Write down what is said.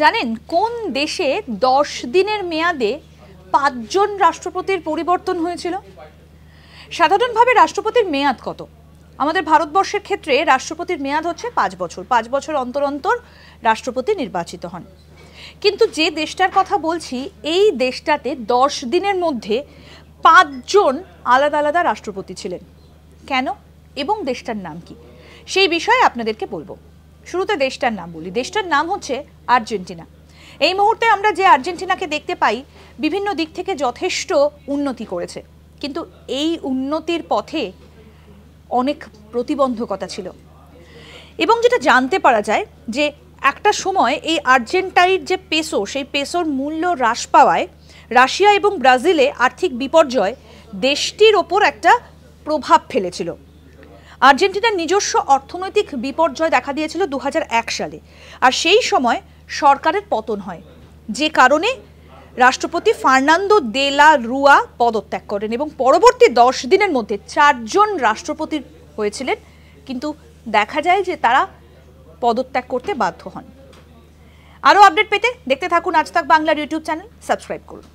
জানেন কোন দেশে 10 দিনের মেয়াদে 5 জন রাষ্ট্রপতির পরিবর্তন হয়েছিল? সাধারণভাবে রাষ্ট্রপতির মেয়াদ কত? আমাদের ভারতবর্ষের ক্ষেত্রে রাষ্ট্রপতির মেয়াদ হচ্ছে 5 বছর। 5 বছর অন্তর অন্তর রাষ্ট্রপতি নির্বাচিত হন। কিন্তু যে দেশটার কথা বলছি, এই দেশটাতে 10 দিনের মধ্যে 5 জন আলাদা আলাদা রাষ্ট্রপতি ছিলেন। কেন এবং দেশটার নাম কি, সেই বিষয়ে আপনাদেরকে বলবো। শুরুতে দেশটার নাম বলি। দেশটার নাম হচ্ছে আর্জেন্টিনা। এই মুহূর্তে আমরা যে আর্জেন্টিনাকে দেখতে পাই, বিভিন্ন দিক থেকে যথেষ্ট উন্নতি করেছে, কিন্তু এই উন্নতির পথে অনেক প্রতিবন্ধকতা ছিল। এবং যেটা জানতে পারা যায় যে একটা সময় এই আর্জেন্টাইন যে পেসো, সেই পেসোর মূল্য হ্রাস পাওয়ায় রাশিয়া এবং ব্রাজিলে আর্থিক বিপর্যয় দেশটির ওপর একটা প্রভাব ফেলেছিল। আর্জেন্টিনার নিজস্ব অর্থনৈতিক বিপর্যয় দেখা দিয়েছিল 2001 সালে, আর সেই সময় সরকারের পতন হয়, যে কারণে রাষ্ট্রপতি ফার্নান্দো দে লা রুয়া পদত্যাগ করেন এবং পরবর্তী 10 দিনের মধ্যে 4 জন রাষ্ট্রপতি হয়েছিলেন, কিন্তু দেখা যায় যে তারা পদত্যাগ করতে বাধ্য হন। আরও আপডেট পেতে দেখতে থাকুন আজ তাক বাংলার ইউটিউব চ্যানেল, সাবস্ক্রাইব করুন।